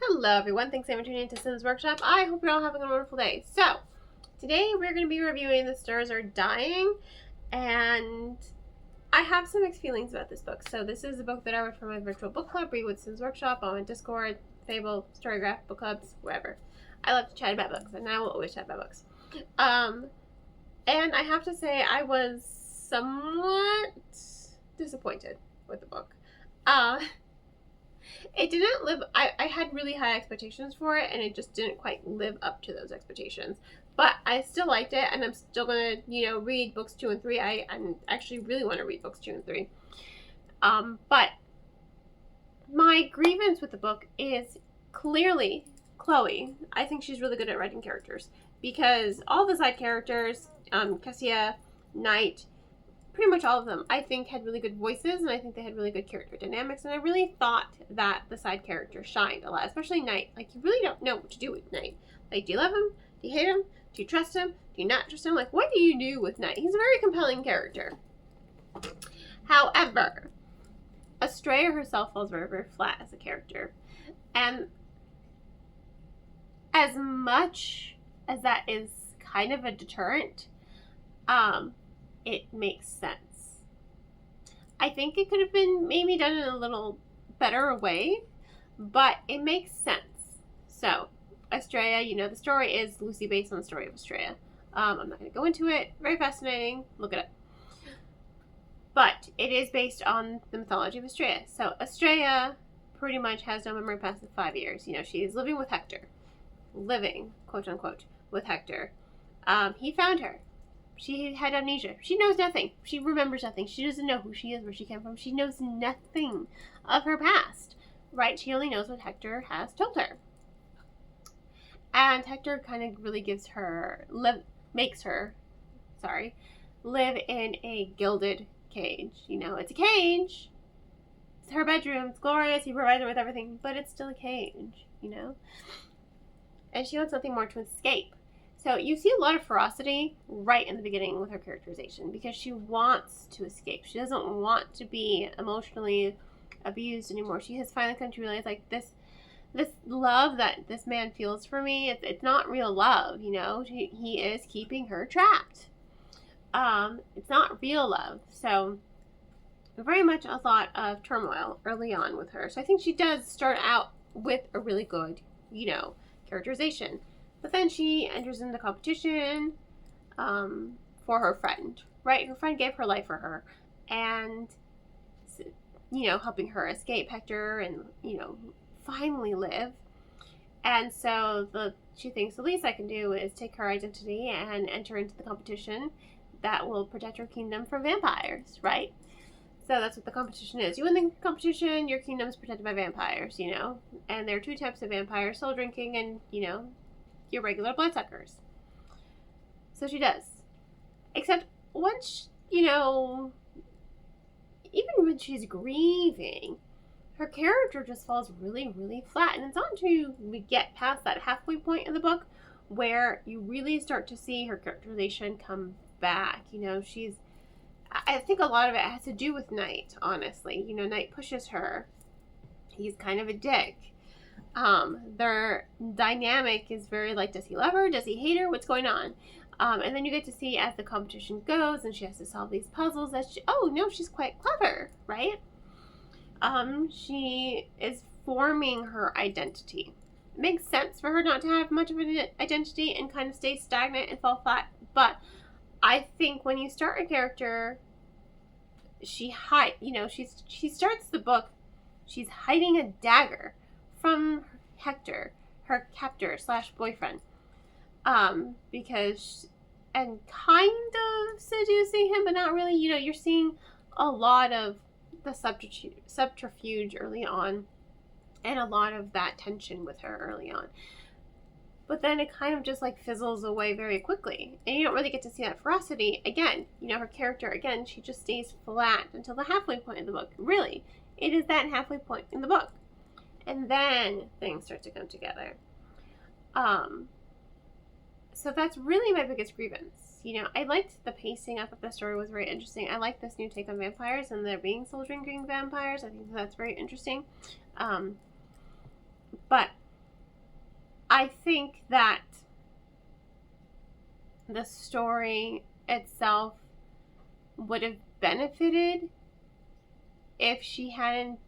Hello everyone, thanks for tuning into Sims Workshop. I hope you're all having a wonderful day. So, today we're going to be reviewing The Stars Are Dying, and I have some mixed feelings about this book. So this is a book that I read for my virtual book club, Read with Sims Workshop, on Discord, Fable, Storygraph, book clubs, whatever. I love to chat about books, and I will always chat about books. And I have to say I was somewhat disappointed with the book. It didn't live, I had really high expectations for it, and it just didn't quite live up to those expectations. But I still liked it, and I'm still going to, read books 2 and 3. I actually really want to read books 2 and 3. But my grievance with the book is clearly Chloe. I think she's really good at writing characters, because all the side characters, Cassia, Nyte, pretty much all of them, I think, had really good voices, and I think they had really good character dynamics, and I really thought that the side characters shined a lot, especially Nyte. Like, you really don't know what to do with Nyte. Like, do you love him? Do you hate him? Do you trust him? Do you not trust him? Like, what do you do with Nyte? He's a very compelling character. However, Astraea herself falls very, very flat as a character, and as much as that is kind of a deterrent, it makes sense. I think it could have been maybe done in a little better way, but it makes sense. So, Astraea, the story is loosely based on the story of Astraea. I'm not going to go into it. Very fascinating. Look it up. But it is based on the mythology of Astraea. So, Astraea pretty much has no memory past the 5 years. She's living with Hector. Living, quote unquote, with Hector. He found her. She had amnesia. She knows nothing. She remembers nothing. She doesn't know who she is, where she came from. She knows nothing of her past, right? She only knows what Hector has told her. And Hector kind of really makes her live in a gilded cage. It's a cage. It's her bedroom. It's glorious. He provides her with everything, but it's still a cage, And she wants something more to escape. So you see a lot of ferocity right in the beginning with her characterization, because she wants to escape. She doesn't want to be emotionally abused anymore. She has finally come to realize, like, this love that this man feels for me, it's not real love, He is keeping her trapped. It's not real love. So very much a lot of turmoil early on with her. So I think she does start out with a really good, characterization. But then she enters into competition for her friend, right? Her friend gave her life for her, and, helping her escape Hector and, finally live. And so she thinks the least I can do is take her identity and enter into the competition that will protect her kingdom from vampires, right? So that's what the competition is. You win the competition, your kingdom's protected by vampires, And there are 2 types of vampires, soul drinking and, your regular bloodsuckers. So she does. Except once, even when she's grieving, her character just falls really, really flat. And it's not until we get past that halfway point in the book where you really start to see her characterization come back. I think a lot of it has to do with Nyte, honestly. Nyte pushes her. He's kind of a dick. Their dynamic is very like, does he love her? Does he hate her? What's going on? And then you get to see as the competition goes and she has to solve these puzzles that she's quite clever, right? She is forming her identity. It makes sense for her not to have much of an identity and kind of stay stagnant and fall flat. But I think when you start a character, she starts the book, she's hiding a dagger from Hector, her captor / boyfriend, and kind of seducing him, but not really. You're seeing a lot of the subterfuge early on, and a lot of that tension with her early on. But then it kind of just like fizzles away very quickly, and you don't really get to see that ferocity again. Her character, again, she just stays flat until the halfway point of the book. Really, it is that halfway point in the book. And then things start to come together. So that's really my biggest grievance. I liked the pacing. I thought the story was very interesting. I like this new take on vampires and there being soul drinking vampires. I think that's very interesting. But I think that the story itself would have benefited if she hadn't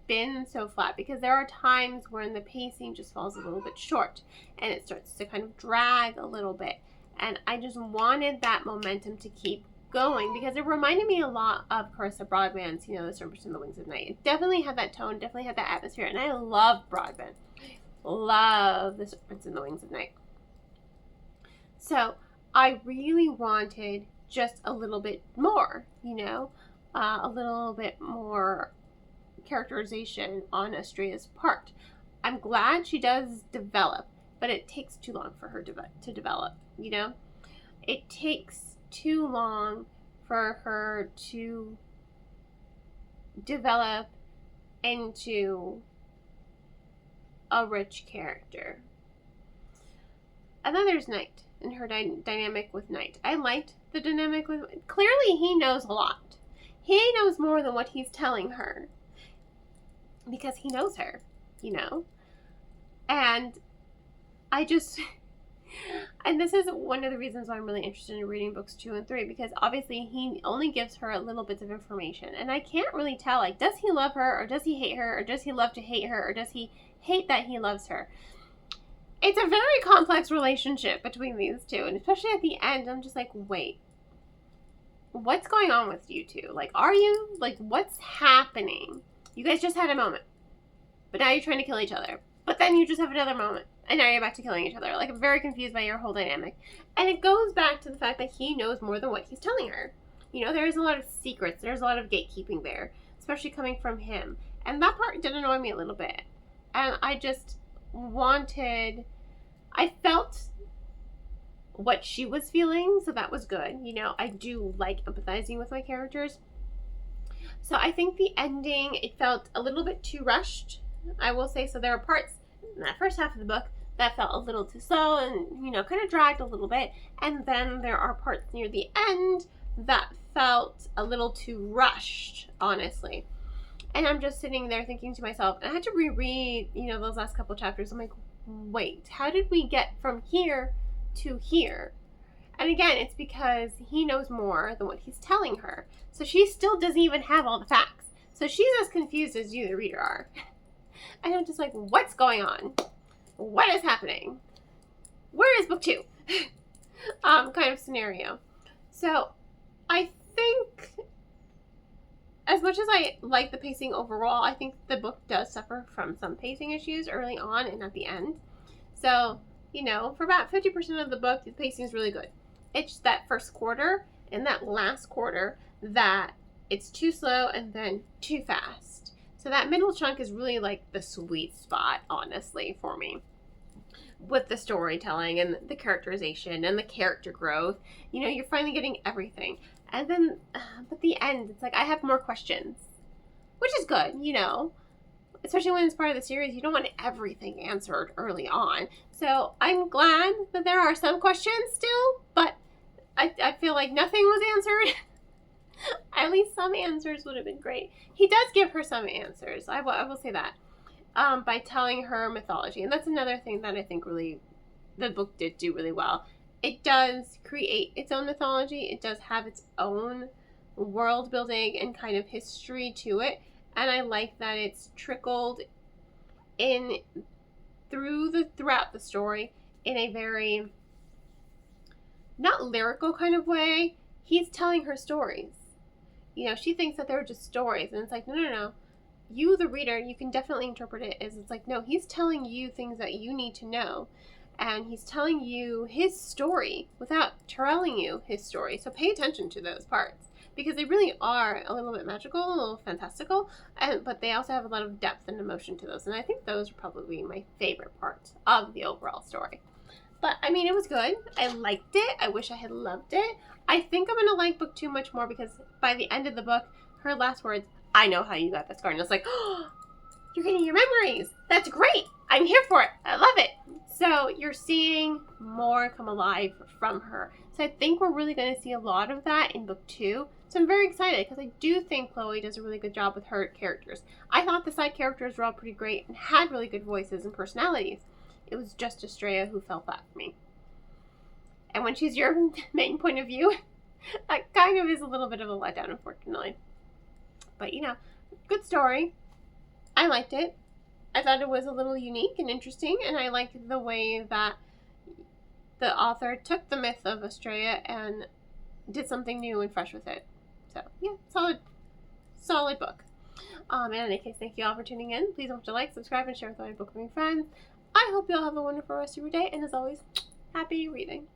been so flat, because there are times when the pacing just falls a little bit short and it starts to kind of drag a little bit, and I just wanted that momentum to keep going, because it reminded me a lot of Carissa Broadbent's, you know, The Serpent and the Wings of Night. It definitely had that tone, definitely had that atmosphere, and I love Broadbent. Love The Serpent and the Wings of Night. So I really wanted just a little bit more, you know, a little bit more characterization on Astraea's part. I'm glad she does develop, but it takes too long for her to develop, you know? It takes too long for her to develop into a rich character. And then there's Nyte and her dynamic with Nyte. I liked the dynamic with... Clearly he knows a lot. He knows more than what he's telling her, because he knows her, you know? And I just... And this is one of the reasons why I'm really interested in reading books 2 and 3, because obviously he only gives her little bits of information, and I can't really tell, like, does he love her, or does he hate her, or does he love to hate her, or does he hate that he loves her? It's a very complex relationship between these two, and especially at the end, I'm just like, wait, what's going on with you two? Like, are you, like, what's happening? You guys just had a moment, but now you're trying to kill each other, but then you just have another moment, and now you're back to killing each other. Like, I'm very confused by your whole dynamic. And it goes back to the fact that he knows more than what he's telling her. You know, there's a lot of secrets. There's a lot of gatekeeping there, especially coming from him. And that part did annoy me a little bit. And I just wanted... I felt what she was feeling, so that was good. You know, I do like empathizing with my characters. So I think the ending, it felt a little bit too rushed, I will say. So there are parts in that first half of the book that felt a little too slow and, you know, kind of dragged a little bit. And then there are parts near the end that felt a little too rushed, honestly. And I'm just sitting there thinking to myself, and I had to reread, you know, those last couple chapters. I'm like, wait, how did we get from here to here? And again, it's because he knows more than what he's telling her. So she still doesn't even have all the facts. So she's as confused as you, the reader, are. And I'm just like, what's going on? What is happening? Where is book 2? Kind of scenario. So I think, as much as I like the pacing overall, I think the book does suffer from some pacing issues early on and at the end. So, you know, for about 50% of the book, the pacing is really good. It's that first quarter and that last quarter that it's too slow and then too fast. So that middle chunk is really like the sweet spot, honestly, for me. With the storytelling and the characterization and the character growth, you know, you're finally getting everything. And then, at the end, it's like, I have more questions, which is good, you know, especially when it's part of the series. You don't want everything answered early on. So I'm glad that there are some questions still, but I feel like nothing was answered. At least some answers would have been great. He does give her some answers. I will say that. By telling her mythology. And that's another thing that I think really the book did do really well. It does create its own mythology. It does have its own world building and kind of history to it. And I like that it's trickled in throughout the story in a very not lyrical kind of way. He's telling her stories. You know, she thinks that they're just stories, and it's like, no. You, the reader, you can definitely interpret it as, it's like, no, he's telling you things that you need to know. And he's telling you his story without telling you his story. So pay attention to those parts, because they really are a little bit magical, a little fantastical, but they also have a lot of depth and emotion to those. And I think those are probably my favorite parts of the overall story. But, I mean, it was good. I liked it. I wish I had loved it. I think I'm going to like book 2 much more, because by the end of the book, her last words, I know how you got that scar. And it's like, oh, you're getting your memories. That's great. I'm here for it. I love it. So you're seeing more come alive from her. So I think we're really going to see a lot of that in book 2. So I'm very excited, because I do think Chloe does a really good job with her characters. I thought the side characters were all pretty great and had really good voices and personalities. it was just Astraea who fell flat for me. And when she's your main point of view, that kind of is a little bit of a letdown, unfortunately. But, you know, good story. I liked it. I thought it was a little unique and interesting, and I liked the way that the author took the myth of Astraea and did something new and fresh with it. So, yeah, solid book. In any case, thank you all for tuning in. Please don't forget to like, subscribe, and share with all your book reading friends. I hope you all have a wonderful rest of your day, and as always, happy reading.